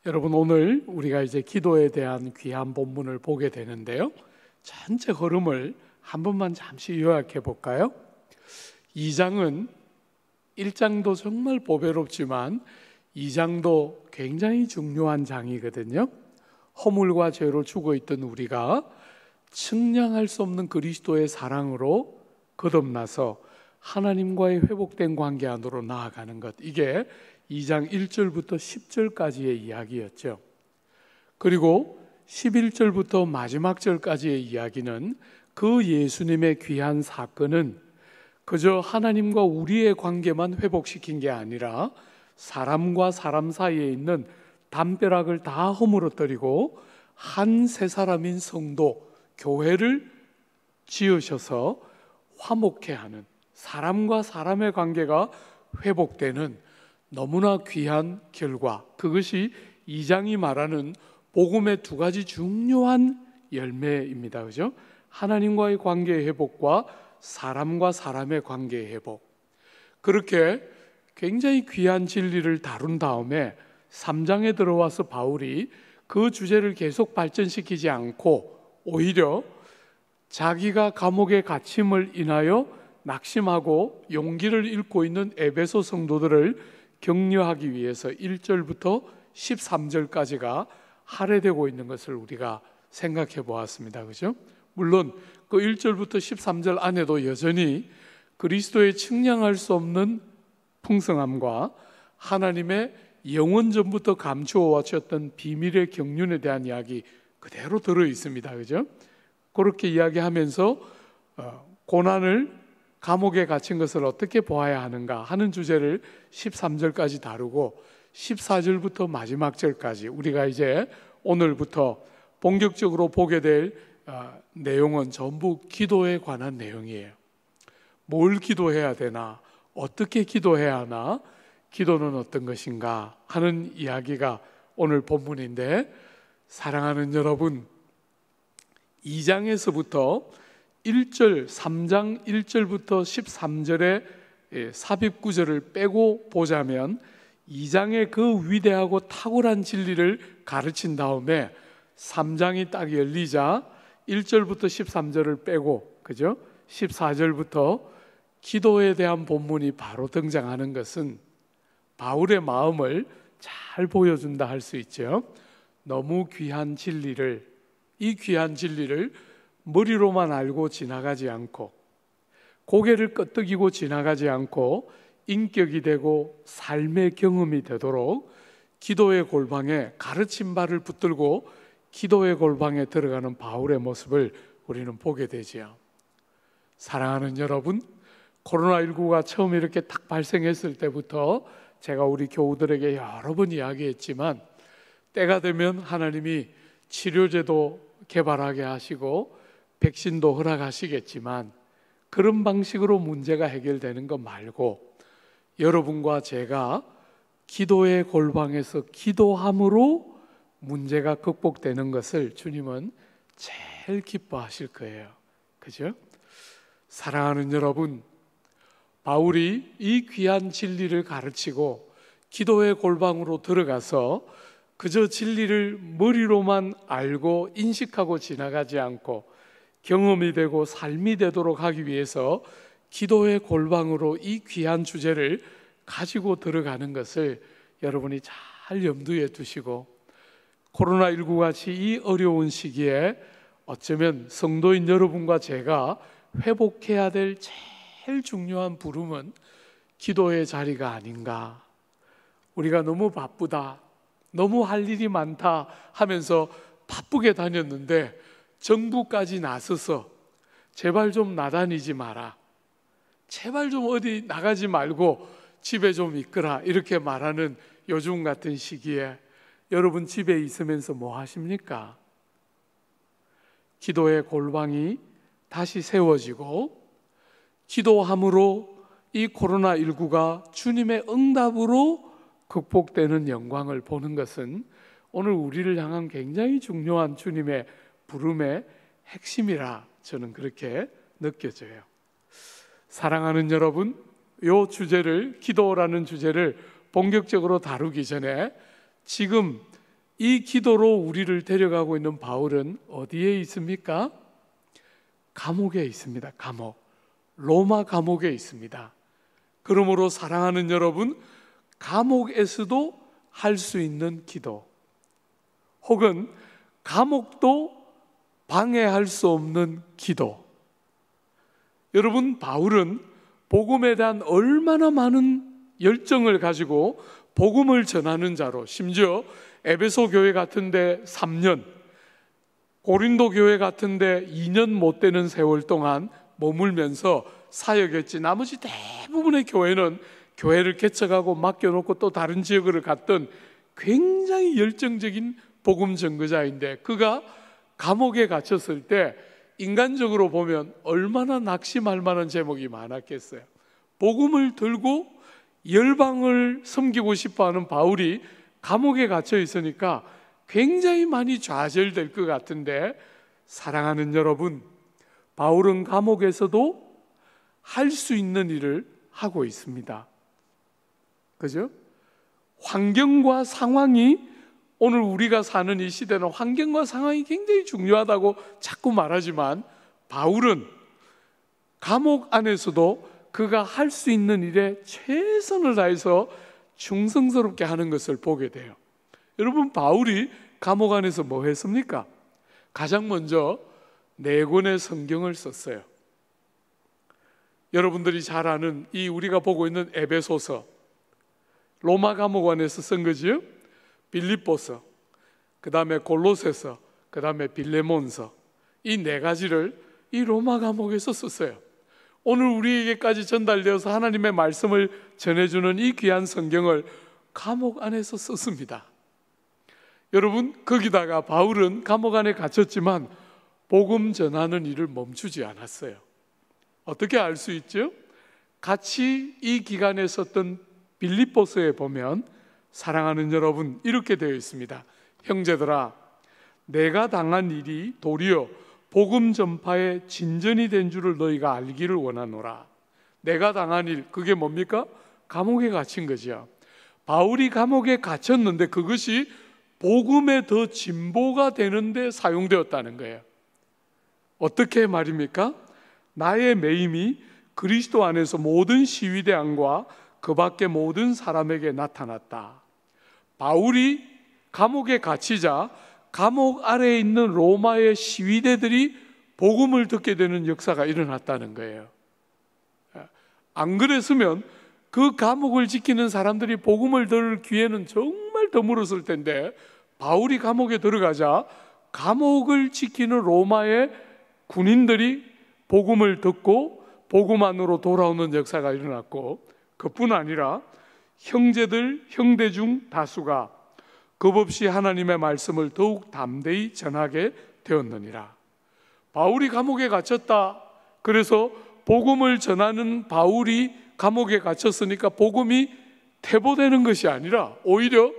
여러분, 오늘 우리가 이제 기도에 대한 귀한 본문을 보게 되는데요, 전체 흐름을 한 번만 잠시 요약해 볼까요? 2장은 1장도 정말 보배롭지만 2장도 굉장히 중요한 장이거든요. 허물과 죄로 죽어있던 우리가 측량할 수 없는 그리스도의 사랑으로 거듭나서 하나님과의 회복된 관계 안으로 나아가는 것, 이게 2장 1절부터 10절까지의 이야기였죠. 그리고 11절부터 마지막 절까지의 이야기는 그 예수님의 귀한 사건은 그저 하나님과 우리의 관계만 회복시킨 게 아니라 사람과 사람 사이에 있는 담벼락을 다 허물어뜨리고 한 세 사람인 성도, 교회를 지으셔서 화목해 하는, 사람과 사람의 관계가 회복되는 너무나 귀한 결과, 그것이 2장이 말하는 복음의 두 가지 중요한 열매입니다. 그죠? 하나님과의 관계의 회복과 사람과 사람의 관계의 회복. 그렇게 굉장히 귀한 진리를 다룬 다음에 3장에 들어와서 바울이 그 주제를 계속 발전시키지 않고 오히려 자기가 감옥에 갇힘을 인하여 낙심하고 용기를 잃고 있는 에베소 성도들을 격려하기 위해서 1절부터 13절까지가 할애되고 있는 것을 우리가 생각해 보았습니다. 그죠? 물론 그 1절부터 13절 안에도 여전히 그리스도의 측량할 수 없는 풍성함과 하나님의 영원 전부터 감추어 왔었던 비밀의 경륜에 대한 이야기 그대로 들어 있습니다. 그죠? 그렇게 이야기하면서 고난을, 감옥에 갇힌 것을 어떻게 보아야 하는가 하는 주제를 13절까지 다루고 14절부터 마지막 절까지 우리가 이제 오늘부터 본격적으로 보게 될 내용은 전부 기도에 관한 내용이에요. 뭘 기도해야 되나, 어떻게 기도해야 하나, 기도는 어떤 것인가 하는 이야기가 오늘 본문인데, 사랑하는 여러분, 2장에서부터 1절, 3장 1절부터 13절의 삽입 구절을 빼고 보자면 2장의 그 위대하고 탁월한 진리를 가르친 다음에 3장이 딱 열리자 1절부터 13절을 빼고, 그죠? 14절부터 기도에 대한 본문이 바로 등장하는 것은 바울의 마음을 잘 보여준다 할 수 있죠. 너무 귀한 진리를, 이 귀한 진리를 머리로만 알고 지나가지 않고, 고개를 끄덕이고 지나가지 않고 인격이 되고 삶의 경험이 되도록 기도의 골방에, 가르친 바를 붙들고 기도의 골방에 들어가는 바울의 모습을 우리는 보게 되지요. 사랑하는 여러분, 코로나19가 처음 이렇게 딱 발생했을 때부터 제가 우리 교우들에게 여러 번 이야기했지만, 때가 되면 하나님이 치료제도 개발하게 하시고 백신도 허락하시겠지만 그런 방식으로 문제가 해결되는 것 말고 여러분과 제가 기도의 골방에서 기도함으로 문제가 극복되는 것을 주님은 제일 기뻐하실 거예요. 그죠? 사랑하는 여러분, 바울이 이 귀한 진리를 가르치고 기도의 골방으로 들어가서 그저 진리를 머리로만 알고 인식하고 지나가지 않고 경험이 되고 삶이 되도록 하기 위해서 기도의 골방으로 이 귀한 주제를 가지고 들어가는 것을 여러분이 잘 염두에 두시고, 코로나19 같이 이 어려운 시기에 어쩌면 성도인 여러분과 제가 회복해야 될 제일 중요한 부름은 기도의 자리가 아닌가. 우리가 너무 바쁘다, 너무 할 일이 많다 하면서 바쁘게 다녔는데 정부까지 나서서 제발 좀 나다니지 마라, 제발 좀 어디 나가지 말고 집에 좀 있거라, 이렇게 말하는 요즘 같은 시기에 여러분 집에 있으면서 뭐 하십니까? 기도의 골방이 다시 세워지고 기도함으로 이 코로나19가 주님의 응답으로 극복되는 영광을 보는 것은 오늘 우리를 향한 굉장히 중요한 주님의 부름의 핵심이라 저는 그렇게 느껴져요. 사랑하는 여러분, 이 주제를, 기도라는 주제를 본격적으로 다루기 전에 지금 이 기도로 우리를 데려가고 있는 바울은 어디에 있습니까? 감옥에 있습니다. 감옥. 로마 감옥에 있습니다. 그러므로 사랑하는 여러분, 감옥에서도 할 수 있는 기도, 혹은 감옥도 방해할 수 없는 기도. 여러분, 바울은 복음에 대한 얼마나 많은 열정을 가지고 복음을 전하는 자로, 심지어 에베소 교회 같은데 3년, 고린도 교회 같은데 2년 못 되는 세월 동안 머물면서 사역했지. 나머지 대부분의 교회는 교회를 개척하고 맡겨놓고 또 다른 지역으로 갔던 굉장히 열정적인 복음 전거자인데, 그가 감옥에 갇혔을 때 인간적으로 보면 얼마나 낙심할 만한 제목이 많았겠어요. 복음을 들고 열방을 섬기고 싶어하는 바울이 감옥에 갇혀 있으니까 굉장히 많이 좌절될 것 같은데, 사랑하는 여러분, 바울은 감옥에서도 할 수 있는 일을 하고 있습니다. 그죠? 환경과 상황이, 오늘 우리가 사는 이 시대는 환경과 상황이 굉장히 중요하다고 자꾸 말하지만, 바울은 감옥 안에서도 그가 할 수 있는 일에 최선을 다해서 충성스럽게 하는 것을 보게 돼요. 여러분, 바울이 감옥 안에서 뭐 했습니까? 가장 먼저 4권의 성경을 썼어요. 여러분들이 잘 아는 이 우리가 보고 있는 에베소서, 로마 감옥 안에서 쓴 거지요. 빌립보서, 그 다음에 골로새서, 그 다음에 빌레몬서, 이 4가지를 이 로마 감옥에서 썼어요. 오늘 우리에게까지 전달되어서 하나님의 말씀을 전해주는 이 귀한 성경을 감옥 안에서 썼습니다. 여러분, 거기다가 바울은 감옥 안에 갇혔지만 복음 전하는 일을 멈추지 않았어요. 어떻게 알 수 있죠? 같이 이 기간에 썼던 빌립보서에 보면, 사랑하는 여러분, 이렇게 되어 있습니다. 형제들아, 내가 당한 일이 도리어 복음 전파의 진전이 된 줄을 너희가 알기를 원하노라. 내가 당한 일, 그게 뭡니까? 감옥에 갇힌 거죠. 바울이 감옥에 갇혔는데 그것이 복음의 더 진보가 되는데 사용되었다는 거예요. 어떻게 말입니까? 나의 매임이 그리스도 안에서 모든 시위대안과 그 밖의 모든 사람에게 나타났다. 바울이 감옥에 갇히자 감옥 아래에 있는 로마의 시위대들이 복음을 듣게 되는 역사가 일어났다는 거예요. 안 그랬으면 그 감옥을 지키는 사람들이 복음을 들을 기회는 정말 드물었을 텐데, 바울이 감옥에 들어가자 감옥을 지키는 로마의 군인들이 복음을 듣고 복음 안으로 돌아오는 역사가 일어났고, 그뿐 아니라 형제 중 다수가 겁없이 하나님의 말씀을 더욱 담대히 전하게 되었느니라. 바울이 감옥에 갇혔다. 그래서 복음을 전하는 바울이 감옥에 갇혔으니까 복음이 퇴보되는 것이 아니라, 오히려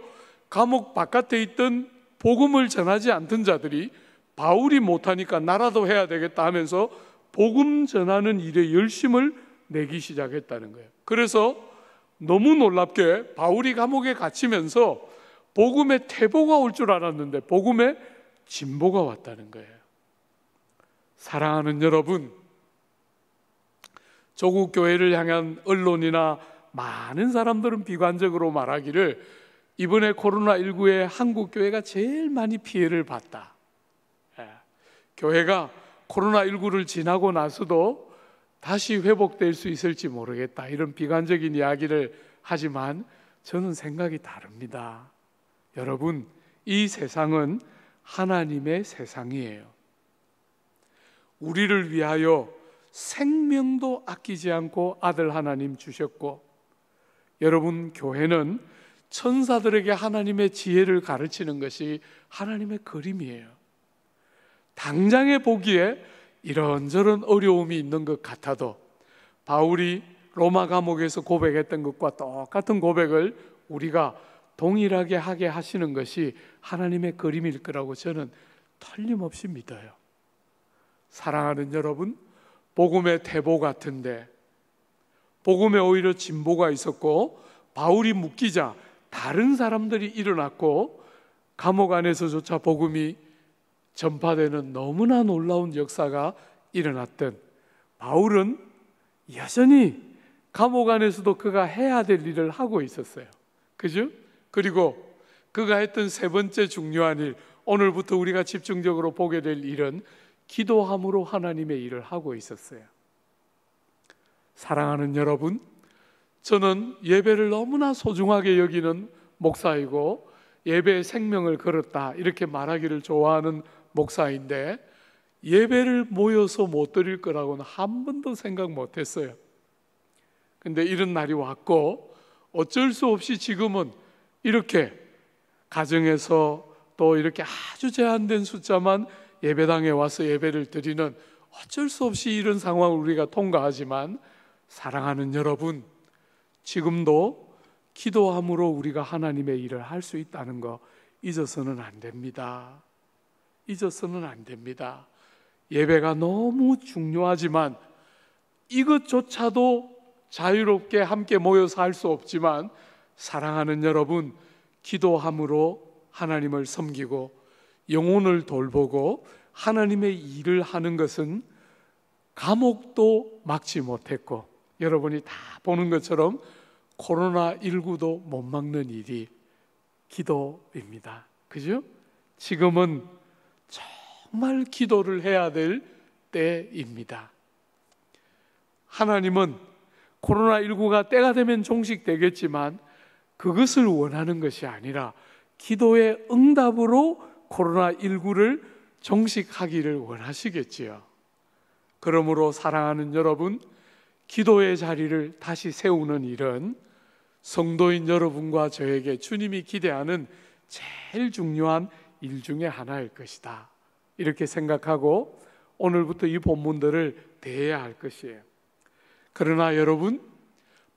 감옥 바깥에 있던 복음을 전하지 않던 자들이 바울이 못하니까 나라도 해야 되겠다 하면서 복음 전하는 일에 열심을 내기 시작했다는 거예요. 그래서 너무 놀랍게 바울이 감옥에 갇히면서 복음의 퇴보가 올 줄 알았는데 복음의 진보가 왔다는 거예요. 사랑하는 여러분, 조국 교회를 향한 언론이나 많은 사람들은 비관적으로 말하기를, 이번에 코로나19에 한국 교회가 제일 많이 피해를 봤다. 교회가 코로나19를 지나고 나서도 다시 회복될 수 있을지 모르겠다, 이런 비관적인 이야기를 하지만 저는 생각이 다릅니다. 여러분, 이 세상은 하나님의 세상이에요. 우리를 위하여 생명도 아끼지 않고 아들 하나님 주셨고, 여러분, 교회는 천사들에게 하나님의 지혜를 가르치는 것이 하나님의 그림이에요. 당장에 보기에 이런저런 어려움이 있는 것 같아도 바울이 로마 감옥에서 고백했던 것과 똑같은 고백을 우리가 동일하게 하게 하시는 것이 하나님의 그림일 거라고 저는 틀림없이 믿어요. 사랑하는 여러분, 복음의 퇴보 같은데 복음에 오히려 진보가 있었고, 바울이 묶이자 다른 사람들이 일어났고, 감옥 안에서조차 복음이 전파되는 너무나 놀라운 역사가 일어났던 바울은 여전히 감옥 안에서도 그가 해야 될 일을 하고 있었어요. 그죠? 그리고 그가 했던 세 번째 중요한 일, 오늘부터 우리가 집중적으로 보게 될 일은 기도함으로 하나님의 일을 하고 있었어요. 사랑하는 여러분, 저는 예배를 너무나 소중하게 여기는 목사이고 예배의 생명을 걸었다 이렇게 말하기를 좋아하는 목사인데, 예배를 모여서 못 드릴 거라고는 한 번도 생각 못 했어요. 근데 이런 날이 왔고 어쩔 수 없이 지금은 이렇게 가정에서 또 이렇게 아주 제한된 숫자만 예배당에 와서 예배를 드리는, 어쩔 수 없이 이런 상황을 우리가 통과하지만, 사랑하는 여러분, 지금도 기도함으로 우리가 하나님의 일을 할 수 있다는 거 잊어서는 안 됩니다. 잊어서는 안 됩니다. 예배가 너무 중요하지만 이것조차도 자유롭게 함께 모여서 할 수 없지만, 사랑하는 여러분, 기도함으로 하나님을 섬기고 영혼을 돌보고 하나님의 일을 하는 것은 감옥도 막지 못했고 여러분이 다 보는 것처럼 코로나19도 못 막는 일이 기도입니다. 그죠? 지금은 정말 기도를 해야 될 때입니다. 하나님은 코로나19가 때가 되면 종식되겠지만 그것을 원하는 것이 아니라 기도의 응답으로 코로나19를 종식하기를 원하시겠지요. 그러므로 사랑하는 여러분, 기도의 자리를 다시 세우는 일은 성도인 여러분과 저에게 주님이 기대하는 제일 중요한 일 중에 하나일 것이다, 이렇게 생각하고 오늘부터 이 본문들을 대해야 할 것이에요. 그러나 여러분,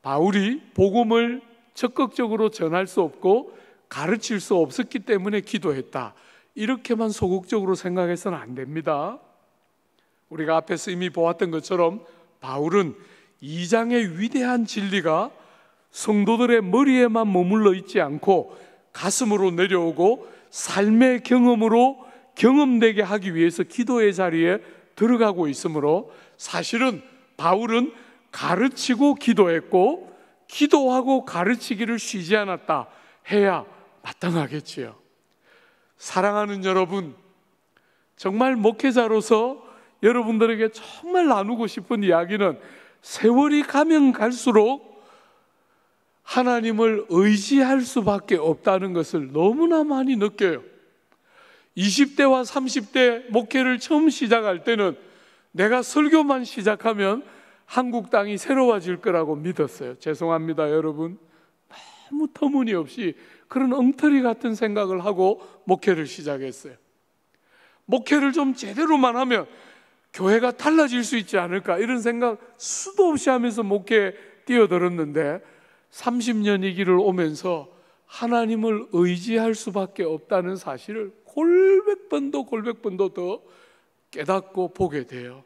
바울이 복음을 적극적으로 전할 수 없고 가르칠 수 없었기 때문에 기도했다, 이렇게만 소극적으로 생각해서는 안 됩니다. 우리가 앞에서 이미 보았던 것처럼 바울은 2장의 위대한 진리가 성도들의 머리에만 머물러 있지 않고 가슴으로 내려오고 삶의 경험으로 경험되게 하기 위해서 기도의 자리에 들어가고 있으므로, 사실은 바울은 가르치고 기도했고 기도하고 가르치기를 쉬지 않았다 해야 마땅하겠지요. 사랑하는 여러분, 정말 목회자로서 여러분들에게 정말 나누고 싶은 이야기는, 세월이 가면 갈수록 하나님을 의지할 수밖에 없다는 것을 너무나 많이 느껴요. 20대와 30대 목회를 처음 시작할 때는 내가 설교만 시작하면 한국 땅이 새로워질 거라고 믿었어요. 죄송합니다 여러분, 너무 터무니없이 그런 엉터리 같은 생각을 하고 목회를 시작했어요. 목회를 좀 제대로만 하면 교회가 달라질 수 있지 않을까, 이런 생각 수도 없이 하면서 목회에 뛰어들었는데 30년 이 길을 오면서 하나님을 의지할 수밖에 없다는 사실을 골백번도 더 깨닫고 보게 돼요.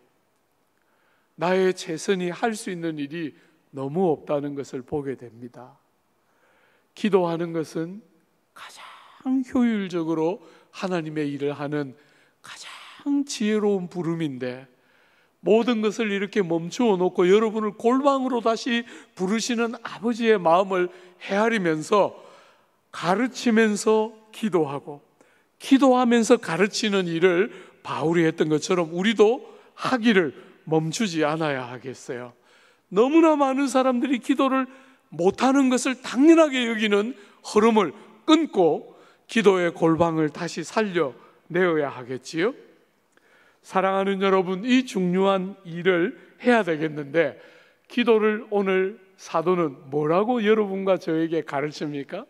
나의 최선이 할 수 있는 일이 너무 없다는 것을 보게 됩니다. 기도하는 것은 가장 효율적으로 하나님의 일을 하는 가장 지혜로운 부름인데, 모든 것을 이렇게 멈추어 놓고 여러분을 골방으로 다시 부르시는 아버지의 마음을 헤아리면서 가르치면서 기도하고 기도하면서 가르치는 일을 바울이 했던 것처럼 우리도 하기를 멈추지 않아야 하겠어요. 너무나 많은 사람들이 기도를 못하는 것을 당연하게 여기는 흐름을 끊고 기도의 골방을 다시 살려내어야 하겠지요. 사랑하는 여러분, 이 중요한 일을 해야 되겠는데 기도를 오늘 사도는 뭐라고 여러분과 저에게 가르칩니까?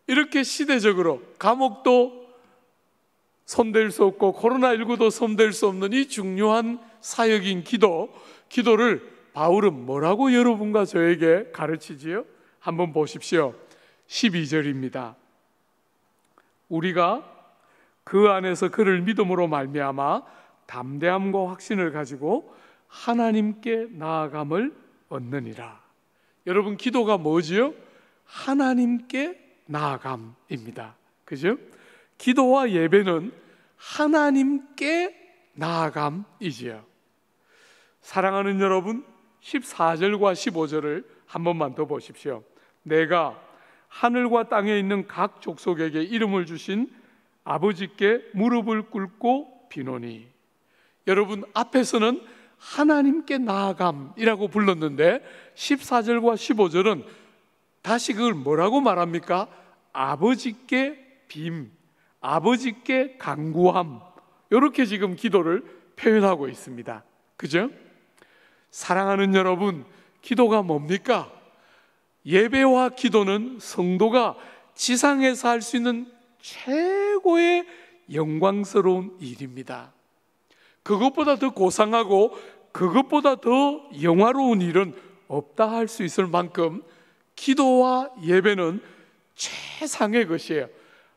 이렇게 시대적으로 감옥도 손댈 수 없고 코로나19도 손댈 수 없는 이 중요한 사역인 기도를 바울은 뭐라고 여러분과 저에게 가르치지요? 한번 보십시오. 12절입니다. 우리가 그 안에서 그를 믿음으로 말미암아 담대함과 확신을 가지고 하나님께 나아감을 얻느니라. 여러분, 기도가 뭐지요? 하나님께 나아감입니다. 그죠? 기도와 예배는 하나님께 나아감이지요. 사랑하는 여러분, 14절과 15절을 한 번만 더 보십시오. 내가 하늘과 땅에 있는 각 족속에게 이름을 주신 아버지께 무릎을 꿇고 비노니. 여러분, 앞에서는 하나님께 나아감이라고 불렀는데 14절과 15절은 다시 그걸 뭐라고 말합니까? 아버지께 빔, 아버지께 간구함, 이렇게 지금 기도를 표현하고 있습니다. 그죠? 사랑하는 여러분, 기도가 뭡니까? 예배와 기도는 성도가 지상에서 할 수 있는 최고의 영광스러운 일입니다. 그것보다 더 고상하고 그것보다 더 영화로운 일은 없다 할 수 있을 만큼 기도와 예배는 최상의 것이에요.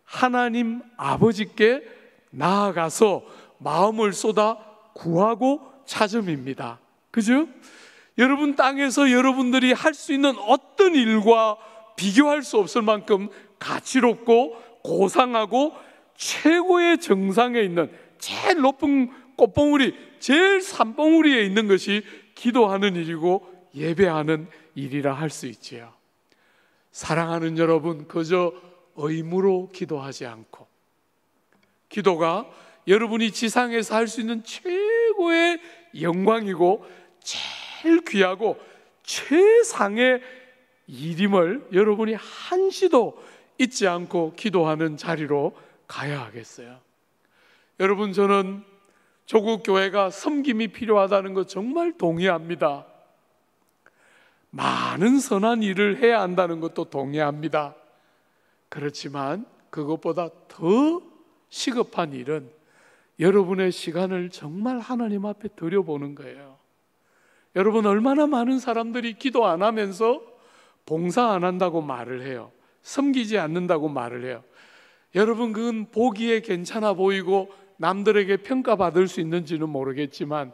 하나님 아버지께 나아가서 마음을 쏟아 구하고 찾음입니다. 그죠? 여러분, 땅에서 여러분들이 할 수 있는 어떤 일과 비교할 수 없을 만큼 가치롭고 고상하고 최고의 정상에 있는 제일 높은 꽃봉우리, 제일 산봉우리에 있는 것이 기도하는 일이고 예배하는 일이라 할 수 있지요. 사랑하는 여러분, 그저 의무로 기도하지 않고, 기도가 여러분이 지상에서 할 수 있는 최고의 영광이고 제일 귀하고 최상의 일임을 여러분이 한시도 잊지 않고 기도하는 자리로 가야 하겠어요. 여러분, 저는 조국 교회가 섬김이 필요하다는 거 정말 동의합니다. 많은 선한 일을 해야 한다는 것도 동의합니다. 그렇지만 그것보다 더 시급한 일은 여러분의 시간을 정말 하나님 앞에 드려보는 거예요. 여러분, 얼마나 많은 사람들이 기도 안 하면서 봉사 안 한다고 말을 해요. 섬기지 않는다고 말을 해요. 여러분, 그건 보기에 괜찮아 보이고 남들에게 평가받을 수 있는지는 모르겠지만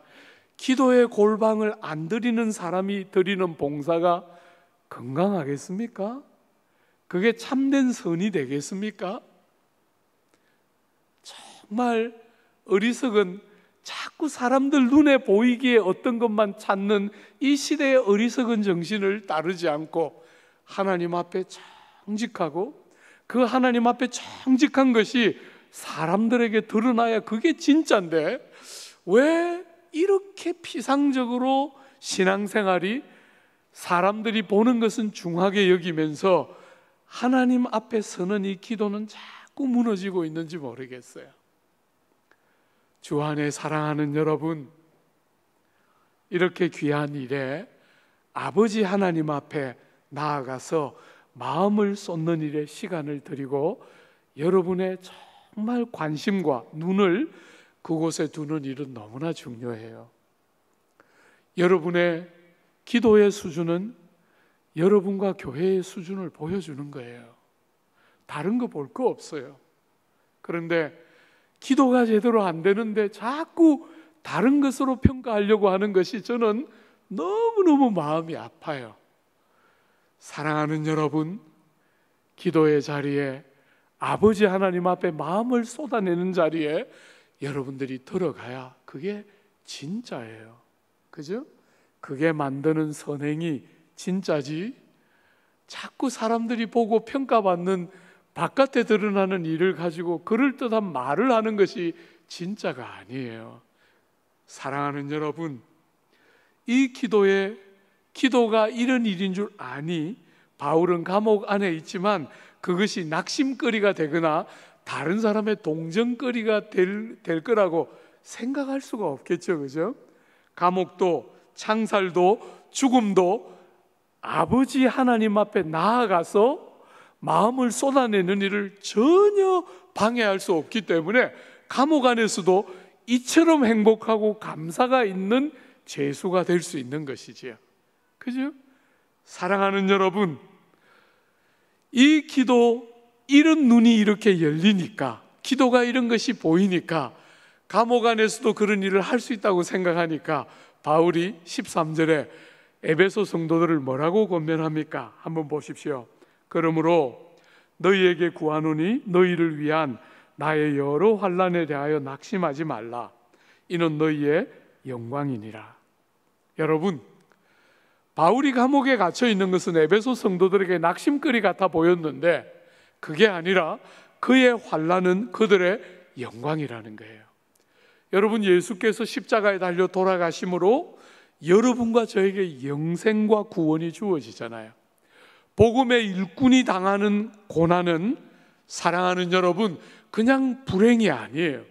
기도의 골방을 안 드리는 사람이 드리는 봉사가 건강하겠습니까? 그게 참된 선이 되겠습니까? 정말 어리석은, 자꾸 사람들 눈에 보이기에 어떤 것만 찾는 이 시대의 어리석은 정신을 따르지 않고 하나님 앞에 정직하고, 그 하나님 앞에 정직한 것이 사람들에게 드러나야 그게 진짜인데 왜 이렇게 피상적으로 신앙생활이 사람들이 보는 것은 중하게 여기면서 하나님 앞에 서는 이 기도는 자꾸 무너지고 있는지 모르겠어요. 주 안에 사랑하는 여러분, 이렇게 귀한 일에 아버지 하나님 앞에 나아가서 마음을 쏟는 일에 시간을 드리고 여러분의 정말 관심과 눈을 그곳에 두는 일은 너무나 중요해요. 여러분의 기도의 수준은 여러분과 교회의 수준을 보여주는 거예요. 다른 거 볼 거 없어요. 그런데 기도가 제대로 안 되는데 자꾸 다른 것으로 평가하려고 하는 것이 저는 너무너무 마음이 아파요. 사랑하는 여러분, 기도의 자리에, 아버지 하나님 앞에 마음을 쏟아내는 자리에 여러분들이 들어가야 그게 진짜예요. 그죠? 그게 만드는 선행이 진짜지, 자꾸 사람들이 보고 평가받는 바깥에 드러나는 일을 가지고 그럴듯한 말을 하는 것이 진짜가 아니에요. 사랑하는 여러분, 이 기도가 이런 일인 줄 아니 바울은 감옥 안에 있지만 그것이 낙심거리가 되거나 다른 사람의 동정거리가 될 거라고 생각할 수가 없겠죠. 그죠? 감옥도 창살도 죽음도 아버지 하나님 앞에 나아가서 마음을 쏟아내는 일을 전혀 방해할 수 없기 때문에 감옥 안에서도 이처럼 행복하고 감사가 있는 죄수가 될 수 있는 것이지요. 그죠? 사랑하는 여러분, 이 기도, 이런 눈이 이렇게 열리니까, 기도가 이런 것이 보이니까 감옥 안에서도 그런 일을 할 수 있다고 생각하니까 바울이 13절에 에베소 성도들을 뭐라고 권면합니까? 한번 보십시오. 그러므로 너희에게 구하노니 너희를 위한 나의 여러 환난에 대하여 낙심하지 말라. 이는 너희의 영광이니라. 여러분, 바울이 감옥에 갇혀 있는 것은 에베소 성도들에게 낙심거리 같아 보였는데 그게 아니라 그의 환난은 그들의 영광이라는 거예요. 여러분, 예수께서 십자가에 달려 돌아가심으로 여러분과 저에게 영생과 구원이 주어지잖아요. 복음의 일꾼이 당하는 고난은, 사랑하는 여러분, 그냥 불행이 아니에요.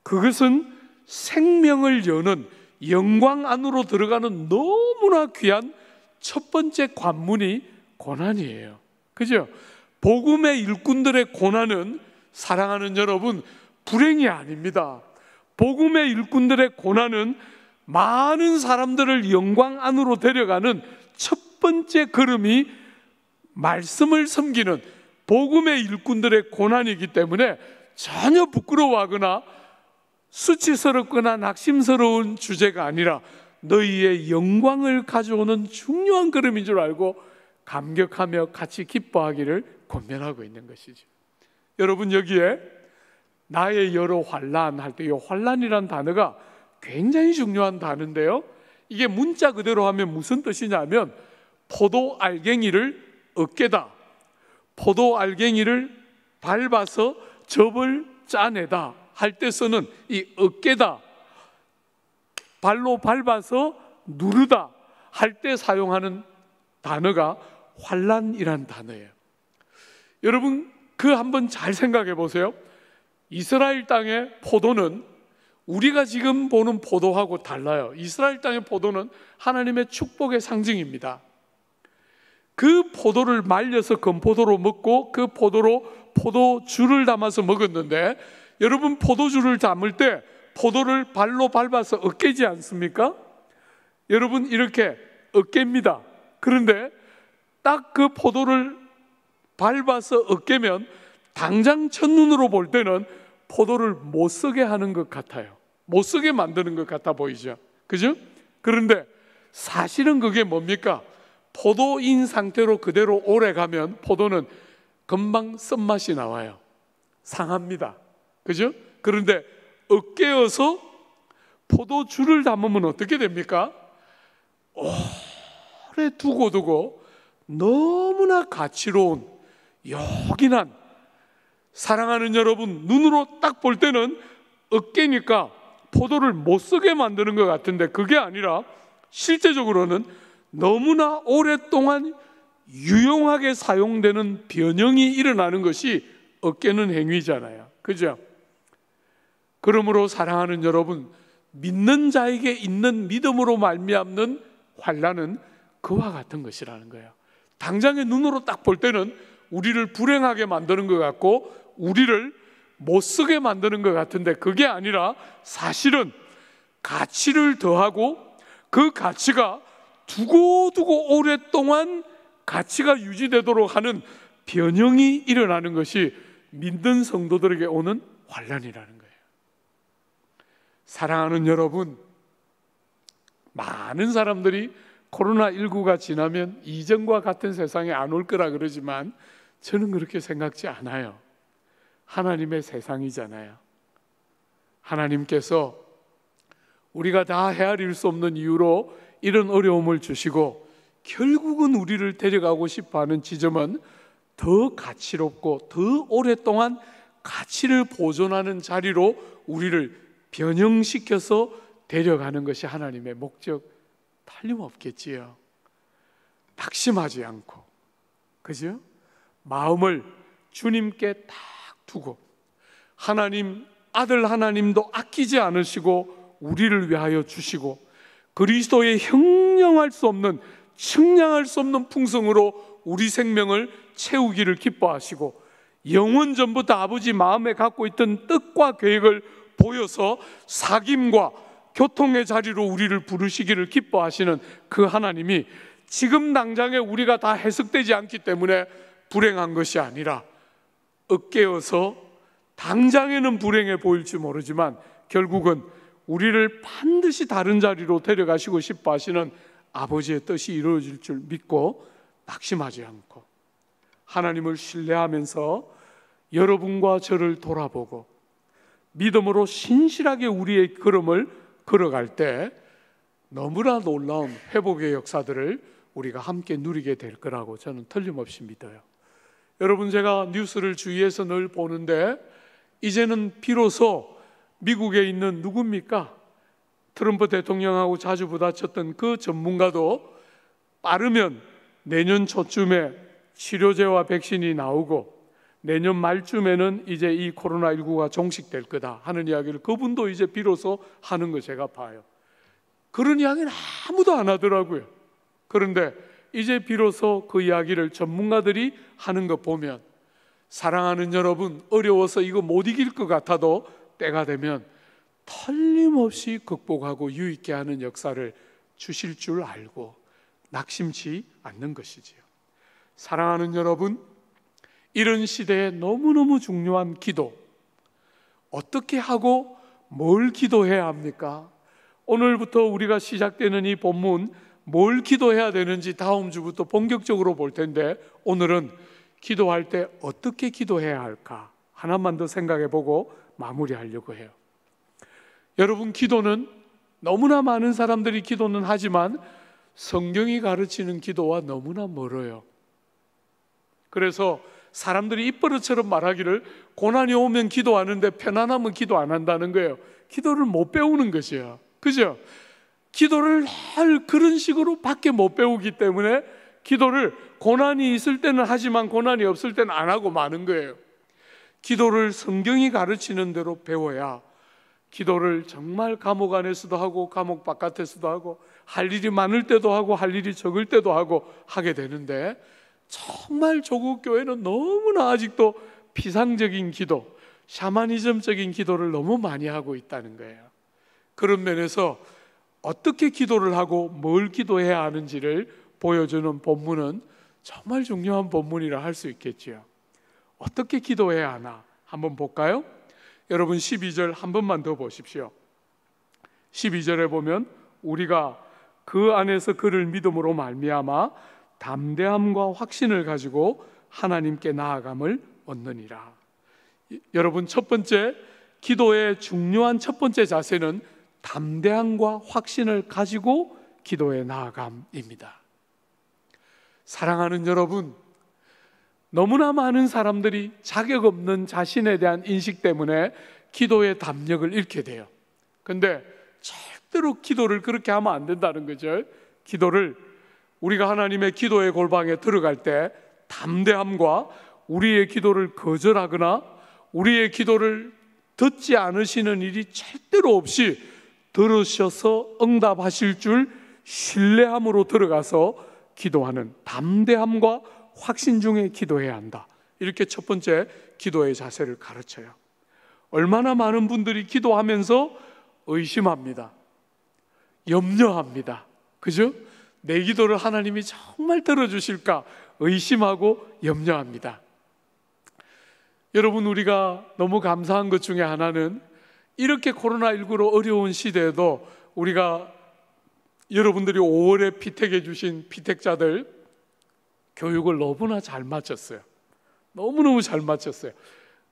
그것은 생명을 여는, 영광 안으로 들어가는 너무나 귀한 첫 번째 관문이 고난이에요. 그죠? 복음의 일꾼들의 고난은, 사랑하는 여러분, 불행이 아닙니다. 복음의 일꾼들의 고난은 많은 사람들을 영광 안으로 데려가는 첫 번째 걸음이 말씀을 섬기는 복음의 일꾼들의 고난이기 때문에 전혀 부끄러워하거나 수치스럽거나 낙심스러운 주제가 아니라 너희의 영광을 가져오는 중요한 걸음인 줄 알고 감격하며 같이 기뻐하기를 권면하고 있는 것이죠. 여러분, 여기에 나의 여러 환난 할 때 이 환난이란 단어가 굉장히 중요한 단어인데요, 이게 문자 그대로 하면 무슨 뜻이냐면 포도 알갱이를 어깨다, 포도 알갱이를 밟아서 즙을 짜내다 할 때 쓰는 이 어깨다, 발로 밟아서 누르다 할 때 사용하는 단어가 환난이란 단어예요. 여러분, 그 한번 잘 생각해 보세요. 이스라엘 땅의 포도는 우리가 지금 보는 포도하고 달라요. 이스라엘 땅의 포도는 하나님의 축복의 상징입니다. 그 포도를 말려서 건포도로 먹고 그 포도로 포도주를 담아서 먹었는데, 여러분, 포도주를 담을 때 포도를 발로 밟아서 으깨지 않습니까? 여러분, 이렇게 으깹니다. 그런데 딱 그 포도를 밟아서 으깨면 당장 첫눈으로 볼 때는 포도를 못 쓰게 하는 것 같아요. 못 쓰게 만드는 것 같아 보이죠? 그죠? 그런데 사실은 그게 뭡니까? 포도인 상태로 그대로 오래 가면 포도는 금방 쓴맛이 나와요. 상합니다. 그죠? 그런데 으깨어서 포도주를 담으면 어떻게 됩니까? 오래 두고 너무나 가치로운, 요긴한, 사랑하는 여러분, 눈으로 딱 볼 때는 으깨니까 포도를 못 쓰게 만드는 것 같은데 그게 아니라 실제적으로는 너무나 오랫동안 유용하게 사용되는 변형이 일어나는 것이 으깨는 행위잖아요. 그죠? 그러므로 사랑하는 여러분, 믿는 자에게 있는 믿음으로 말미암는 환난은 그와 같은 것이라는 거예요. 당장의 눈으로 딱 볼 때는 우리를 불행하게 만드는 것 같고 우리를 못 쓰게 만드는 것 같은데 그게 아니라 사실은 가치를 더하고 그 가치가 두고 오랫동안 가치가 유지되도록 하는 변형이 일어나는 것이 믿는 성도들에게 오는 환난이라는 거예요. 사랑하는 여러분, 많은 사람들이 코로나19가 지나면 이전과 같은 세상에 안 올 거라 그러지만 저는 그렇게 생각지 않아요. 하나님의 세상이잖아요. 하나님께서 우리가 다 헤아릴 수 없는 이유로 이런 어려움을 주시고 결국은 우리를 데려가고 싶어하는 지점은 더 가치롭고 더 오랫동안 가치를 보존하는 자리로 우리를 변형시켜서 데려가는 것이 하나님의 목적, 틀림없겠지요. 낙심하지 않고, 그죠? 마음을 주님께 딱 두고 하나님, 아들 하나님도 아끼지 않으시고 우리를 위하여 주시고 그리스도의 형량할 수 없는, 측량할 수 없는 풍성으로 우리 생명을 채우기를 기뻐하시고 영원 전부터 아버지 마음에 갖고 있던 뜻과 계획을 보여서 사귐과 교통의 자리로 우리를 부르시기를 기뻐하시는 그 하나님이 지금 당장에 우리가 다 해석되지 않기 때문에 불행한 것이 아니라 으깨어서 당장에는 불행해 보일지 모르지만 결국은 우리를 반드시 다른 자리로 데려가시고 싶어 하시는 아버지의 뜻이 이루어질 줄 믿고 낙심하지 않고 하나님을 신뢰하면서 여러분과 저를 돌아보고 믿음으로 신실하게 우리의 걸음을 걸어갈 때 너무나 놀라운 회복의 역사들을 우리가 함께 누리게 될 거라고 저는 틀림없이 믿어요. 여러분, 제가 뉴스를 주위에서 늘 보는데 이제는 비로소 미국에 있는 누굽니까? 트럼프 대통령하고 자주 부딪혔던 그 전문가도 빠르면 내년 초쯤에 치료제와 백신이 나오고 내년 말쯤에는 이제 이 코로나19가 종식될 거다 하는 이야기를 그분도 이제 비로소 하는 거 제가 봐요. 그런 이야기는 아무도 안 하더라고요. 그런데 이제 비로소 그 이야기를 전문가들이 하는 거 보면 사랑하는 여러분, 어려워서 이거 못 이길 것 같아도 때가 되면 틀림없이 극복하고 유익게 하는 역사를 주실 줄 알고 낙심치 않는 것이지요. 사랑하는 여러분, 이런 시대에 너무너무 중요한 기도, 어떻게 하고 뭘 기도해야 합니까? 오늘부터 우리가 시작되는 이 본문, 뭘 기도해야 되는지 다음 주부터 본격적으로 볼 텐데 오늘은 기도할 때 어떻게 기도해야 할까 하나만 더 생각해 보고 마무리하려고 해요. 여러분, 기도는 너무나 많은 사람들이 기도는 하지만 성경이 가르치는 기도와 너무나 멀어요. 그래서 사람들이 입버릇처럼 말하기를 고난이 오면 기도하는데 편안하면 기도 안 한다는 거예요. 기도를 못 배우는 것이에요. 그죠? 기도를 늘 그런 식으로 밖에 못 배우기 때문에 기도를 고난이 있을 때는 하지만 고난이 없을 때는 안 하고 마는 거예요. 기도를 성경이 가르치는 대로 배워야 기도를 정말 감옥 안에서도 하고 감옥 바깥에서도 하고 할 일이 많을 때도 하고 할 일이 적을 때도 하고 하게 되는데, 정말 조국 교회는 너무나 아직도 피상적인 기도, 샤머니즘적인 기도를 너무 많이 하고 있다는 거예요. 그런 면에서 어떻게 기도를 하고 뭘 기도해야 하는지를 보여주는 본문은 정말 중요한 본문이라 할 수 있겠지요. 어떻게 기도해야 하나 한번 볼까요? 여러분, 12절 한 번만 더 보십시오. 12절에 보면 우리가 그 안에서 그를 믿음으로 말미암아 담대함과 확신을 가지고 하나님께 나아감을 얻느니라. 여러분, 첫 번째 기도의 중요한 첫 번째 자세는 담대함과 확신을 가지고 기도에 나아감입니다. 사랑하는 여러분, 너무나 많은 사람들이 자격 없는 자신에 대한 인식 때문에 기도의 담력을 잃게 돼요. 근데 절대로 기도를 그렇게 하면 안 된다는 거죠. 기도를 우리가 하나님의 기도의 골방에 들어갈 때 담대함과 우리의 기도를 거절하거나 우리의 기도를 듣지 않으시는 일이 절대로 없이 들으셔서 응답하실 줄 신뢰함으로 들어가서 기도하는 담대함과 확신 중에 기도해야 한다. 이렇게 첫 번째 기도의 자세를 가르쳐요. 얼마나 많은 분들이 기도하면서 의심합니다. 염려합니다. 그죠? 내 기도를 하나님이 정말 들어주실까 의심하고 염려합니다. 여러분, 우리가 너무 감사한 것 중에 하나는 이렇게 코로나19로 어려운 시대에도 우리가 여러분들이 5월에 피택해 주신 피택자들 교육을 너무나 잘 마쳤어요. 너무너무 잘 마쳤어요.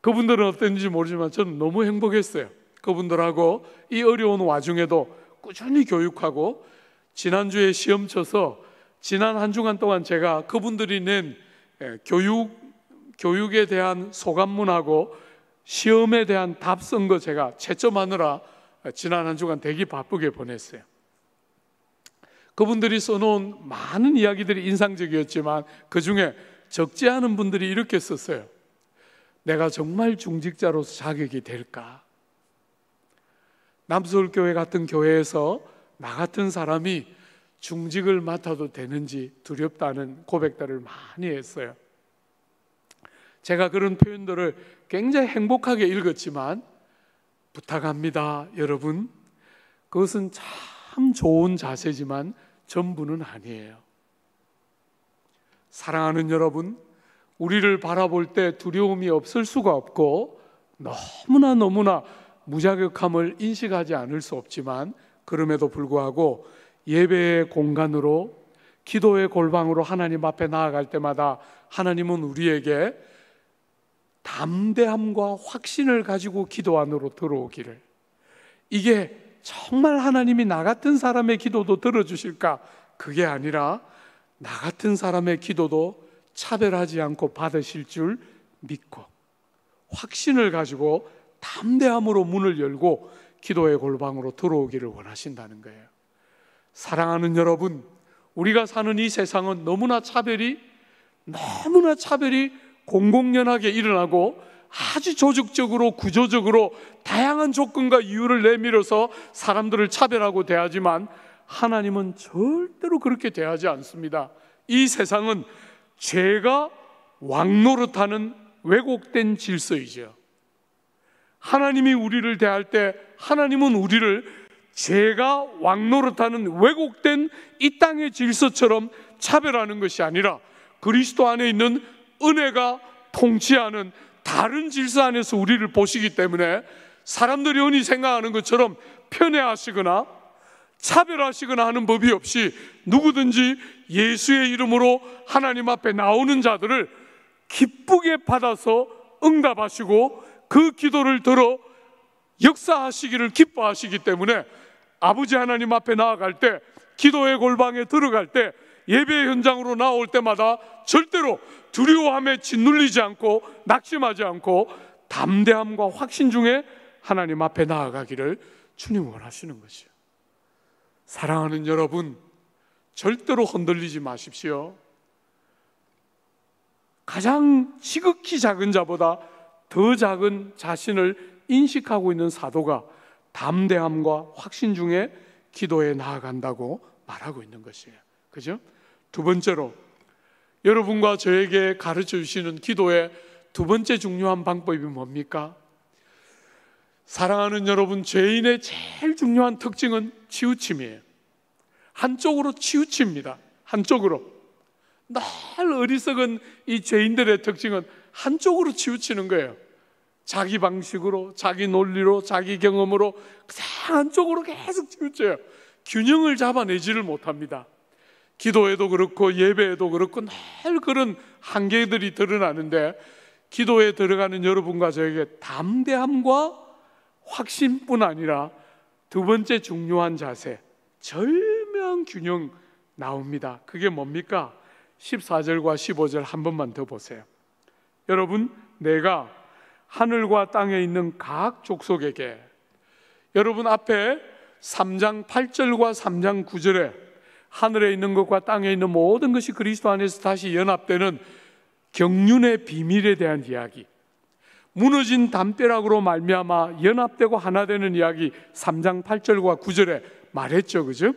그분들은 어땠는지 모르지만 저는 너무 행복했어요. 그분들하고 이 어려운 와중에도 꾸준히 교육하고 지난주에 시험 쳐서 지난 한 주간 동안 제가 그분들이 낸 교육에 대한 소감문하고 시험에 대한 답 쓴 거 제가 채점하느라 지난 한 주간 되게 바쁘게 보냈어요. 그분들이 써놓은 많은 이야기들이 인상적이었지만 그 중에 적지 않은 분들이 이렇게 썼어요. 내가 정말 중직자로서 자격이 될까? 남서울교회 같은 교회에서 나 같은 사람이 중직을 맡아도 되는지 두렵다는 고백들을 많이 했어요. 제가 그런 표현들을 굉장히 행복하게 읽었지만 부탁합니다, 여러분. 그것은 참 좋은 자세지만 전부는 아니에요. 사랑하는 여러분, 우리를 바라볼 때 두려움이 없을 수가 없고 너무나 무자격함을 인식하지 않을 수 없지만 그럼에도 불구하고 예배의 공간으로 기도의 골방으로 하나님 앞에 나아갈 때마다 하나님은 우리에게 담대함과 확신을 가지고 기도 안으로 들어오기를, 이게 정말 하나님이 나 같은 사람의 기도도 들어주실까? 그게 아니라 나 같은 사람의 기도도 차별하지 않고 받으실 줄 믿고 확신을 가지고 담대함으로 문을 열고 기도의 골방으로 들어오기를 원하신다는 거예요. 사랑하는 여러분, 우리가 사는 이 세상은 너무나 차별이 공공연하게 일어나고 아주 조직적으로 구조적으로 다양한 조건과 이유를 내밀어서 사람들을 차별하고 대하지만 하나님은 절대로 그렇게 대하지 않습니다. 이 세상은 죄가 왕노릇하는 왜곡된 질서이죠. 하나님이 우리를 대할 때 하나님은 우리를 죄가 왕노릇하는 왜곡된 이 땅의 질서처럼 차별하는 것이 아니라 그리스도 안에 있는 은혜가 통치하는 다른 질서 안에서 우리를 보시기 때문에 사람들이 흔히 생각하는 것처럼 편애하시거나 차별하시거나 하는 법이 없이 누구든지 예수의 이름으로 하나님 앞에 나오는 자들을 기쁘게 받아서 응답하시고 그 기도를 들어 역사하시기를 기뻐하시기 때문에 아버지 하나님 앞에 나아갈 때, 기도의 골방에 들어갈 때, 예배 현장으로 나올 때마다 절대로 두려워함에 짓눌리지 않고 낙심하지 않고 담대함과 확신 중에 하나님 앞에 나아가기를 주님 원하시는 것이요. 사랑하는 여러분, 절대로 흔들리지 마십시오. 가장 지극히 작은 자보다 더 작은 자신을 인식하고 있는 사도가 담대함과 확신 중에 기도에 나아간다고 말하고 있는 것이에요. 그죠? 두 번째로, 여러분과 저에게 가르쳐 주시는 기도의 두 번째 중요한 방법이 뭡니까? 사랑하는 여러분, 죄인의 제일 중요한 특징은 치우침이에요. 한쪽으로 치우칩니다. 한쪽으로. 늘 어리석은 이 죄인들의 특징은 한쪽으로 치우치는 거예요. 자기 방식으로, 자기 논리로, 자기 경험으로 그냥 한쪽으로 계속 치우쳐요. 균형을 잡아내지를 못합니다. 기도에도 그렇고 예배에도 그렇고 늘 그런 한계들이 드러나는데, 기도에 들어가는 여러분과 저에게 담대함과 확신뿐 아니라 두 번째 중요한 자세, 절묘한 균형 나옵니다. 그게 뭡니까? 14절과 15절 한 번만 더 보세요. 여러분, 내가 하늘과 땅에 있는 각 족속에게, 여러분 앞에 3장 8절과 3장 9절에 하늘에 있는 것과 땅에 있는 모든 것이 그리스도 안에서 다시 연합되는 경륜의 비밀에 대한 이야기, 무너진 담벼락으로 말미암아 연합되고 하나 되는 이야기 3장 8절과 9절에 말했죠. 그죠?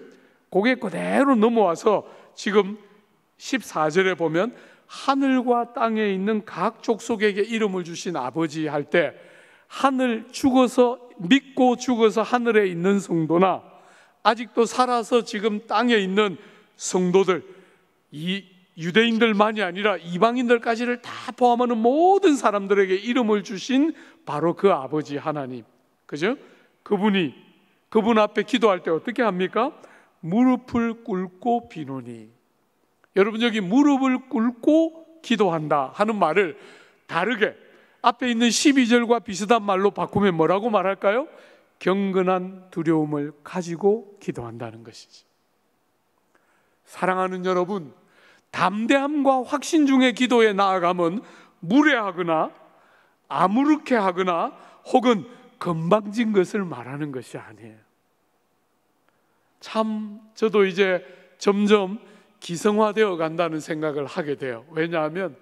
그게 그대로 넘어와서 지금 14절에 보면 하늘과 땅에 있는 각 족속에게 이름을 주신 아버지 할 때, 하늘 죽어서 믿고 죽어서 하늘에 있는 성도나 아직도 살아서 지금 땅에 있는 성도들, 이 유대인들만이 아니라 이방인들까지를 다 포함하는 모든 사람들에게 이름을 주신 바로 그 아버지 하나님, 그죠? 그분 앞에 기도할 때 어떻게 합니까? 무릎을 꿇고 비노니. 여러분, 여기 무릎을 꿇고 기도한다 하는 말을 다르게 앞에 있는 12절과 비슷한 말로 바꾸면 뭐라고 말할까요? 경건한 두려움을 가지고 기도한다는 것이지. 사랑하는 여러분, 담대함과 확신 중에 기도에 나아가면 무례하거나 아무렇게 하거나 혹은 건방진 것을 말하는 것이 아니에요. 참 저도 이제 점점 기성화되어 간다는 생각을 하게 돼요. 왜냐하면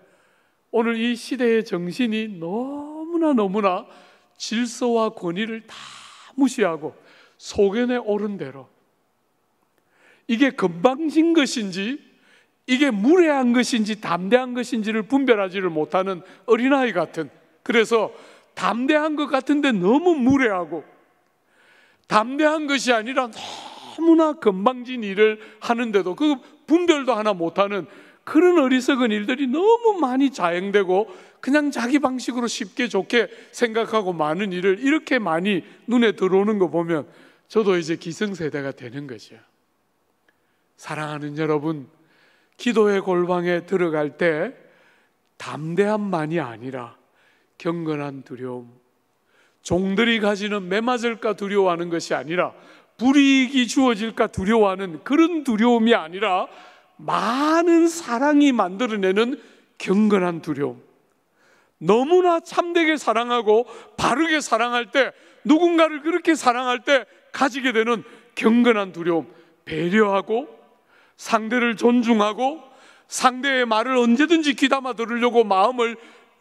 오늘 이 시대의 정신이 너무나 질서와 권위를 다 무시하고 소견에 오른 대로, 이게 건방진 것인지 이게 무례한 것인지 담대한 것인지를 분별하지를 못하는 어린아이 같은, 그래서 담대한 것 같은데 너무 무례하고 담대한 것이 아니라 너무나 건방진 일을 하는데도 그 분별도 하나 못하는 그런 어리석은 일들이 너무 많이 자행되고 그냥 자기 방식으로 쉽게 좋게 생각하고 많은 일을 이렇게 많이 눈에 들어오는 거 보면 저도 이제 기성세대가 되는 거죠. 사랑하는 여러분, 기도의 골방에 들어갈 때 담대함만이 아니라 경건한 두려움, 종들이 가지는 매맞을까 두려워하는 것이 아니라 불이익이 주어질까 두려워하는 그런 두려움이 아니라 많은 사랑이 만들어내는 경건한 두려움. 너무나 참되게 사랑하고 바르게 사랑할 때, 누군가를 그렇게 사랑할 때 가지게 되는 경건한 두려움, 배려하고 상대를 존중하고 상대의 말을 언제든지 귀담아 들으려고 마음을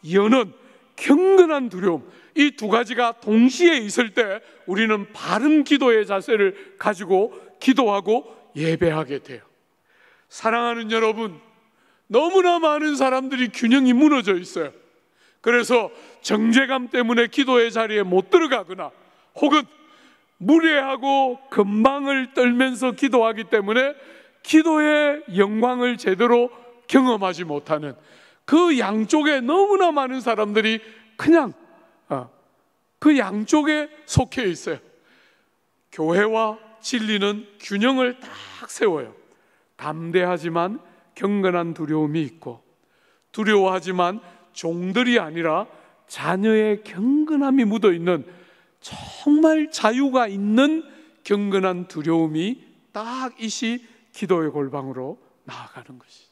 여는 경건한 두려움, 이 두 가지가 동시에 있을 때 우리는 바른 기도의 자세를 가지고 기도하고 예배하게 돼요. 사랑하는 여러분, 너무나 많은 사람들이 균형이 무너져 있어요. 그래서 정죄감 때문에 기도의 자리에 못 들어가거나 혹은 무례하고 건방을 떨면서 기도하기 때문에 기도의 영광을 제대로 경험하지 못하는 그 양쪽에 너무나 많은 사람들이 그냥 그 양쪽에 속해 있어요. 교회와 진리는 균형을 딱 세워요. 담대하지만 경건한 두려움이 있고, 두려워하지만 종들이 아니라 자녀의 경건함이 묻어있는 정말 자유가 있는 경건한 두려움이 딱 이시 기도의 골방으로 나아가는 것이죠.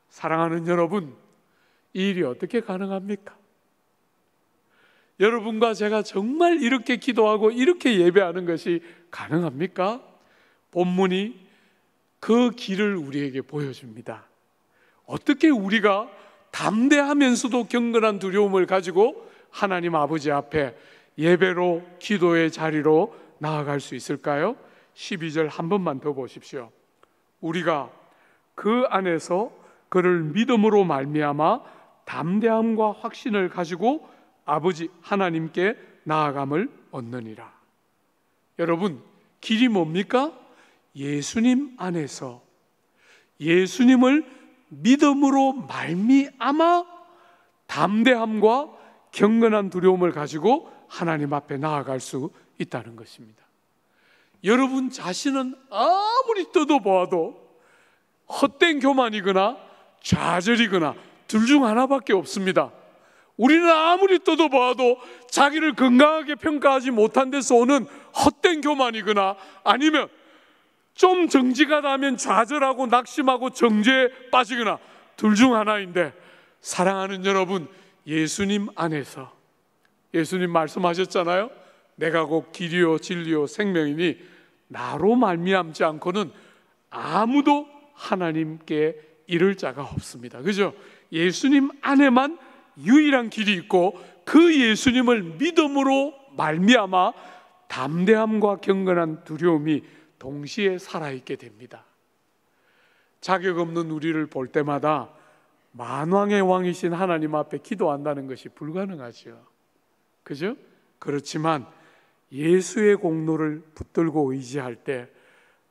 사랑하는 여러분, 이 일이 어떻게 가능합니까? 여러분과 제가 정말 이렇게 기도하고 이렇게 예배하는 것이 가능합니까? 본문이 그 길을 우리에게 보여줍니다. 어떻게 우리가 담대하면서도 경건한 두려움을 가지고 하나님 아버지 앞에 예배로, 기도의 자리로 나아갈 수 있을까요? 12절 한 번만 더 보십시오. 우리가 그 안에서 그를 믿음으로 말미암아 담대함과 확신을 가지고 아버지 하나님께 나아감을 얻느니라. 여러분, 길이 뭡니까? 예수님 안에서 예수님을 믿음으로 말미암아 담대함과 경건한 두려움을 가지고 하나님 앞에 나아갈 수 있다는 것입니다. 여러분 자신은 아무리 뜯어보아도 헛된 교만이거나 좌절이거나 둘 중 하나밖에 없습니다. 우리는 아무리 뜯어보아도 자기를 건강하게 평가하지 못한 데서 오는 헛된 교만이거나 아니면 좀 정지가 나면 좌절하고 낙심하고 정죄에 빠지거나 둘 중 하나인데, 사랑하는 여러분, 예수님 안에서 예수님 말씀하셨잖아요. 내가 곧 길이요 진리요 생명이니 나로 말미암지 않고는 아무도 하나님께 이를 자가 없습니다. 그죠? 예수님 안에만 유일한 길이 있고 그 예수님을 믿음으로 말미암아 담대함과 경건한 두려움이 동시에 살아있게 됩니다. 자격 없는 우리를 볼 때마다 만왕의 왕이신 하나님 앞에 기도한다는 것이 불가능하죠. 그죠? 그렇지만 예수의 공로를 붙들고 의지할 때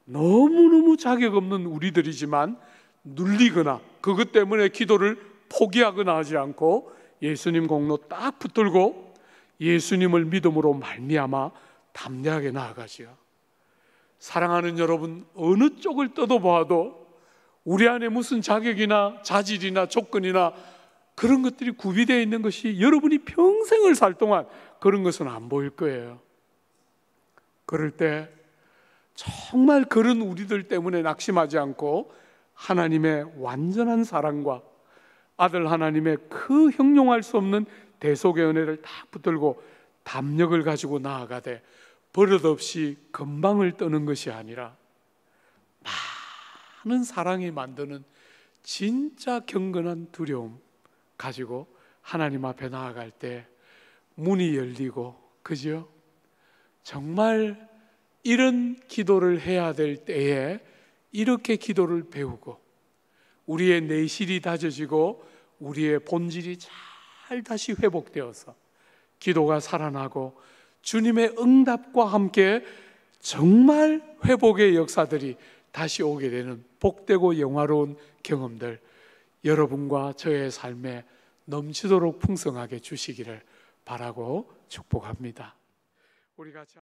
너무너무 자격 없는 우리들이지만 눌리거나 그것 때문에 기도를 포기하거나 하지 않고 예수님 공로 딱 붙들고 예수님을 믿음으로 말미암아 담대하게 나아가지요. 사랑하는 여러분, 어느 쪽을 뜯어봐도 우리 안에 무슨 자격이나 자질이나 조건이나 그런 것들이 구비되어 있는 것이 여러분이 평생을 살 동안 그런 것은 안 보일 거예요. 그럴 때 정말 그런 우리들 때문에 낙심하지 않고 하나님의 완전한 사랑과 아들 하나님의 그 형용할 수 없는 대속의 은혜를 다 붙들고 담력을 가지고 나아가되 버릇없이 건방을 떠는 것이 아니라 많은 사랑이 만드는 진짜 경건한 두려움 가지고 하나님 앞에 나아갈 때 문이 열리고, 그죠? 정말 이런 기도를 해야 될 때에 이렇게 기도를 배우고 우리의 내실이 다져지고 우리의 본질이 잘 다시 회복되어서 기도가 살아나고 주님의 응답과 함께 정말 회복의 역사들이 다시 오게 되는 복되고 영화로운 경험들 여러분과 저의 삶에 넘치도록 풍성하게 주시기를 바라고 축복합니다. 우리 같이